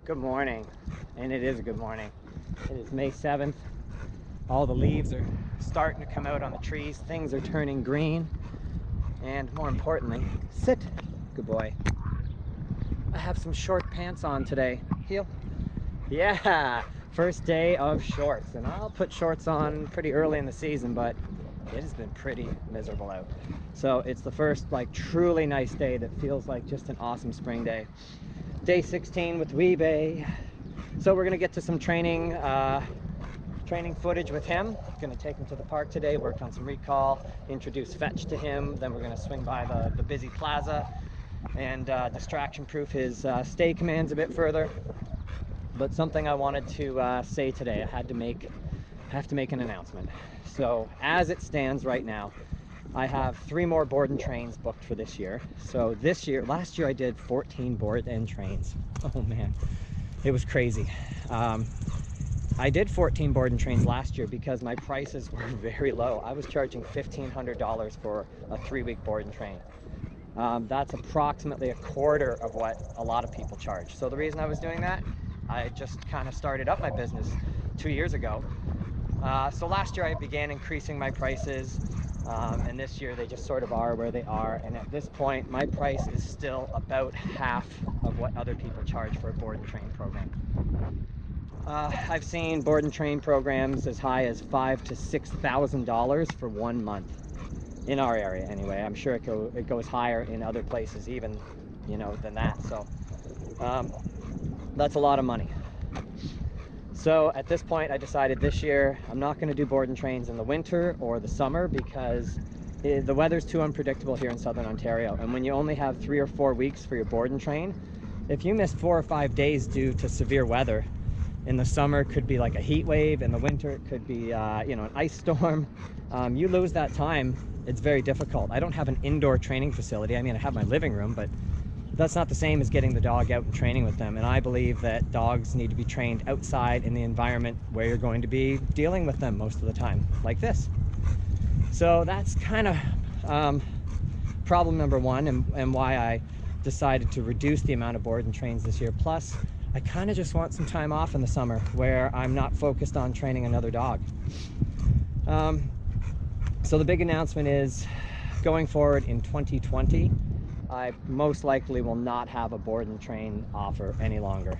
Good morning, and it is a good morning. It is May 7th. All the leaves are starting to come out on the trees. Things are turning green. And more importantly, sit, good boy. I have some short pants on today. Heel. Yeah, first day of shorts. And I'll put shorts on pretty early in the season, but it has been pretty miserable out. So it's the first like truly nice day that feels like just an awesome spring day. Day 16 with Weebey. So we're gonna get to some training footage with him. Gonna take him to the park today, work on some recall, introduce fetch to him. Then we're gonna swing by the busy plaza and distraction proof his stay commands a bit further. But something I wanted to say today, I have to make an announcement. So as it stands right now, I have 3 more board and trains booked for this year. So last year I did 14 board and trains. Oh man, it was crazy. I did 14 board and trains last year because my prices were very low. I was charging $1,500 for a 3-week board and train. That's approximately a quarter of what a lot of people charge. So the reason I was doing that, I just kind of started up my business 2 years ago. So last year I began increasing my prices, and this year they just sort of are where they are. And at this point, my price is still about half of what other people charge for a board and train program. I've seen board and train programs as high as $5,000 to $6,000 for 1 month in our area. Anyway, I'm sure it goes higher in other places even, than that. So that's a lot of money. So at this point, I decided this year I'm not going to do board and trains in the winter or the summer because the weather's too unpredictable here in Southern Ontario. And when you only have 3 or 4 weeks for your board and train, if you miss 4 or 5 days due to severe weather, in the summer it could be like a heat wave, in the winter it could be an ice storm. You lose that time, it's very difficult. I don't have an indoor training facility. I mean, I have my living room, but that's not the same as getting the dog out and training with them. And I believe that dogs need to be trained outside in the environment where you're going to be dealing with them most of the time, like this. So that's kind of problem number 1 and why I decided to reduce the amount of board and trains this year. Plus, I kind of just want some time off in the summer where I'm not focused on training another dog. So the big announcement is, going forward in 2020, I most likely will not have a board and train offer any longer.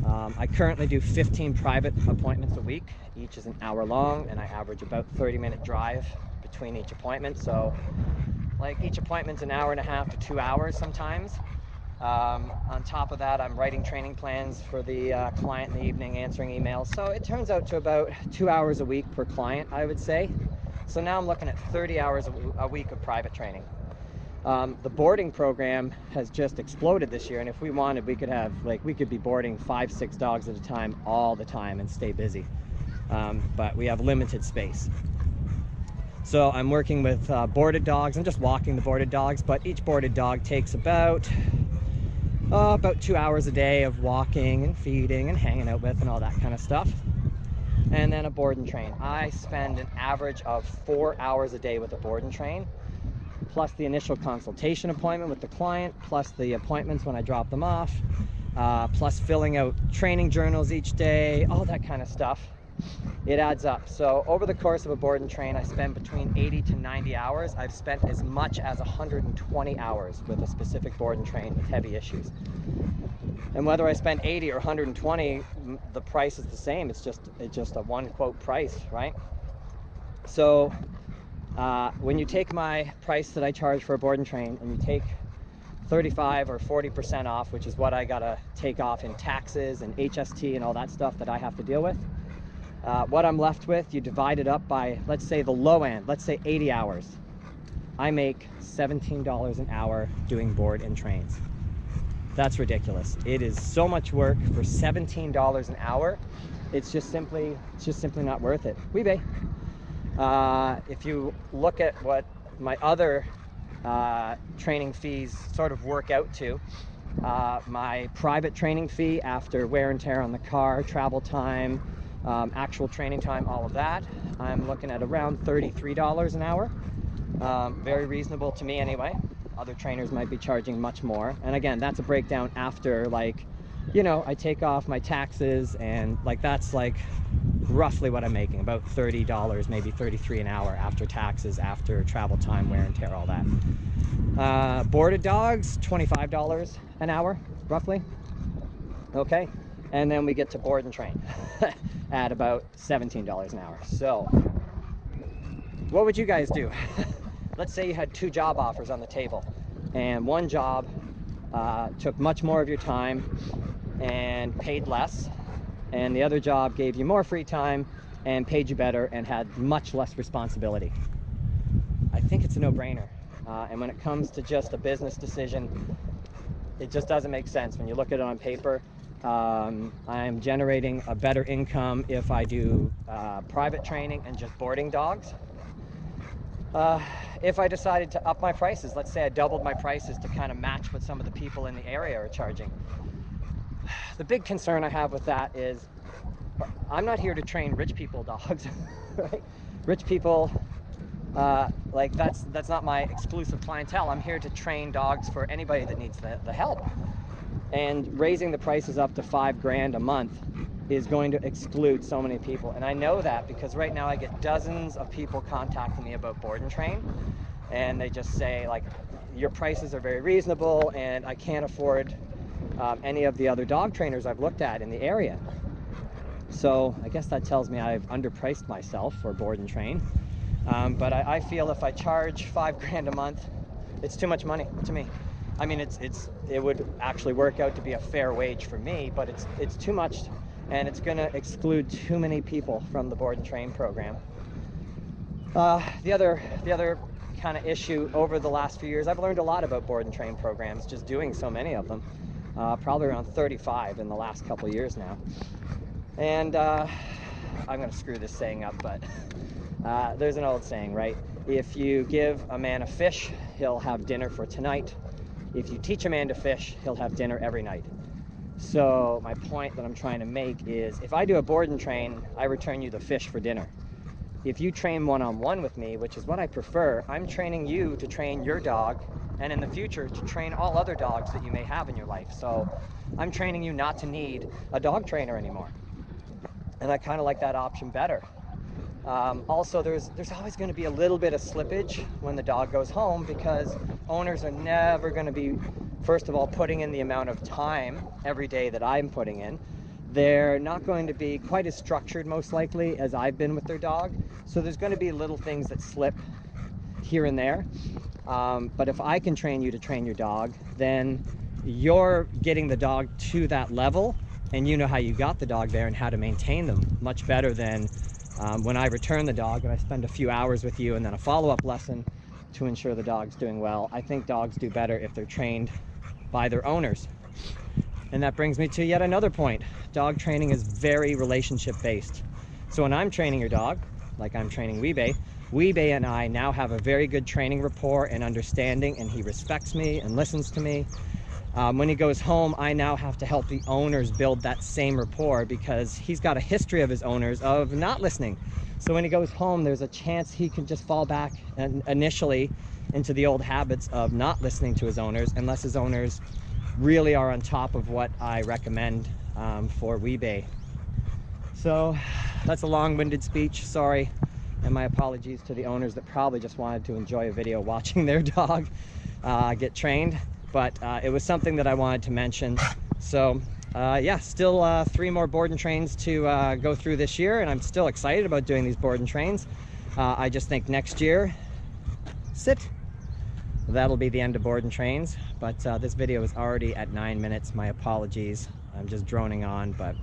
I currently do 15 private appointments a week. Each is an hour long, and I average about 30-minute drive between each appointment. So like each appointment's an hour and a half to 2 hours sometimes. On top of that, I'm writing training plans for the client in the evening, answering emails. So it turns out to about 2 hours a week per client, I would say. So now I'm looking at 30 hours a week of private training. The boarding program has just exploded this year, and if we wanted, we could be boarding 5-6 dogs at a time all the time and stay busy. But we have limited space. So I'm working with boarded dogs. I'm just walking the boarded dogs, but each boarded dog takes about 2 hours a day of walking and feeding and hanging out with and all that kind of stuff. And then a board and train. I spend an average of 4 hours a day with a board and train, plus the initial consultation appointment with the client, plus the appointments when I drop them off, plus filling out training journals each day, all that kind of stuff. It adds up. So over the course of a board and train, I spend between 80 to 90 hours. I've spent as much as 120 hours with a specific board and train with heavy issues. And whether I spend 80 or 120, the price is the same. It's just a one quote price, right? So when you take my price that I charge for a board and train and you take 35 or 40% off, which is what I gotta take off in taxes and HST and all that stuff that I have to deal with, what I'm left with, you divide it up by, let's say the low end, let's say 80 hours. I make $17 an hour doing board and trains. That's ridiculous. It is so much work for $17 an hour. It's just simply not worth it. Weebey. If you look at what my other training fees sort of work out to, my private training fee after wear and tear on the car, travel time, actual training time, all of that, I'm looking at around $33 an hour. Very reasonable to me anyway. Other trainers might be charging much more. And again, that's a breakdown after like you know, I take off my taxes, and like that's like roughly what I'm making, about $30, maybe $33 an hour after taxes, after travel time, wear and tear, all that. Boarded dogs, $25 an hour, roughly. Okay, and then we get to board and train at about $17 an hour. So what would you guys do? Let's say you had 2 job offers on the table, and one job took much more of your time and paid less, and the other job gave you more free time and paid you better and had much less responsibility. I think it's a no-brainer. And when it comes to just a business decision, it just doesn't make sense. When you look at it on paper, I'm generating a better income if I do private training and just boarding dogs. If I decided to up my prices, let's say I doubled my prices to kind of match what some of the people in the area are charging. The big concern I have with that is I'm not here to train rich people dogs, right? Rich people, like that's not my exclusive clientele. I'm here to train dogs for anybody that needs the help. And raising the prices up to $5 grand a month is going to exclude so many people. And I know that because right now I get dozens of people contacting me about board and train, and they just say like, your prices are very reasonable and I can't afford any of the other dog trainers I've looked at in the area. So I guess that tells me I've underpriced myself for board and train. But I feel if I charge $5 grand a month, it's too much money to me. I mean, it would actually work out to be a fair wage for me, but it's too much, and it's going to exclude too many people from the board and train program. The other kind of issue over the last few years, I've learned a lot about board and train programs, just doing so many of them. Probably around 35 in the last couple of years now. And I'm going to screw this saying up, but there's an old saying, right? If you give a man a fish, he'll have dinner for tonight. If you teach a man to fish, he'll have dinner every night. So my point that I'm trying to make is, if I do a board and train, I return you the fish for dinner. If you train one-on-one with me, which is what I prefer, I'm training you to train your dog, and in the future to train all other dogs that you may have in your life. So I'm training you not to need a dog trainer anymore. And I kind of like that option better. Also, there's always going to be a little bit of slippage when the dog goes home, because owners are never going to be, first of all, putting in the amount of time every day that I'm putting in. They're not going to be quite as structured, most likely, as I've been with their dog. So there's going to be little things that slip here and there. But if I can train you to train your dog, then you're getting the dog to that level, and you know how you got the dog there and how to maintain them much better than when I return the dog and I spend a few hours with you and then a follow-up lesson to ensure the dog's doing well. I think dogs do better if they're trained by their owners. And that brings me to yet another point. Dog training is very relationship based. So when I'm training your dog, like I'm training Weebey and I now have a very good training rapport and understanding, and he respects me and listens to me. When he goes home, I now have to help the owners build that same rapport, because he's got a history of his owners of not listening. So when he goes home, there's a chance he can just fall back initially into the old habits of not listening to his owners, unless his owners really are on top of what I recommend for Weebey. So that's a long-winded speech, sorry, and my apologies to the owners that probably just wanted to enjoy a video watching their dog get trained. But it was something that I wanted to mention. So yeah, still 3 more board and trains to go through this year, and I'm still excited about doing these board and trains. I just think next year, that'll be the end of board and trains. But this video is already at 9 minutes. My apologies. I'm just droning on, but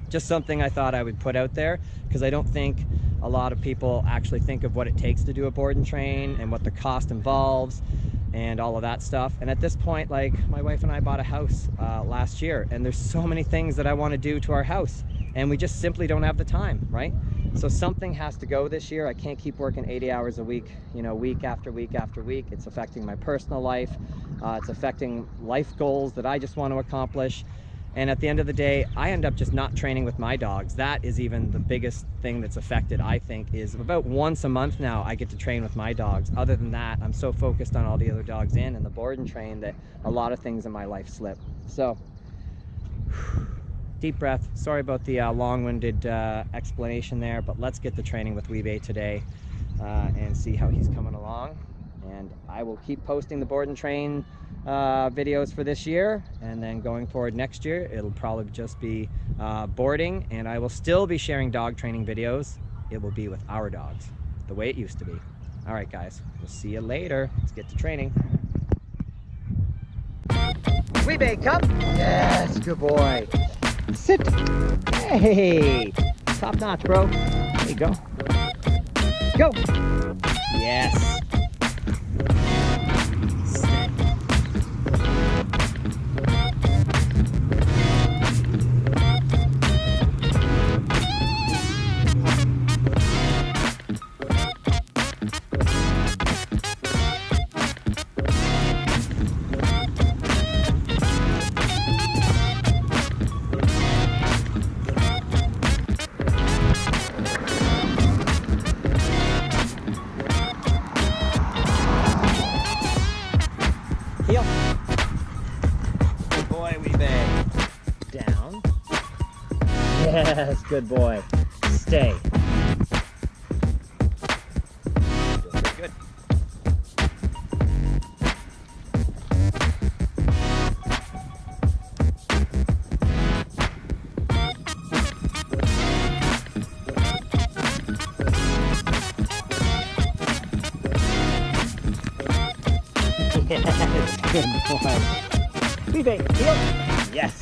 just something I thought I would put out there, because I don't think a lot of people actually think of what it takes to do a board and train and what the cost involves and all of that stuff. And at this point, like, my wife and I bought a house last year, and there's so many things that I want to do to our house, and we just simply don't have the time, right? So something has to go this year. I can't keep working 80 hours a week, you know, week after week after week. It's affecting my personal life. It's affecting life goals that I just want to accomplish. And at the end of the day, I end up just not training with my dogs. That is even the biggest thing that's affected, I think, is about once a month now I get to train with my dogs. Other than that, I'm so focused on all the other dogs and the board and train that a lot of things in my life slip. So Deep breath. Sorry about the long-winded explanation there, but let's get the training with Weebey today and see how he's coming along. And I will keep posting the board and train videos for this year, and then going forward next year it'll probably just be boarding, and I will still be sharing dog training videos. It will be with our dogs, the way it used to be. All right, guys, we'll see you later. Let's get to training. Weebey, come. Yes, good boy. Sit. Hey, top notch, bro. There you go. Go. Yes. Stay. Heel. Good boy, Weebey. Down. Yes, good boy. Stay. Good, good. Yes, good boy. Weebey, heel. Yes.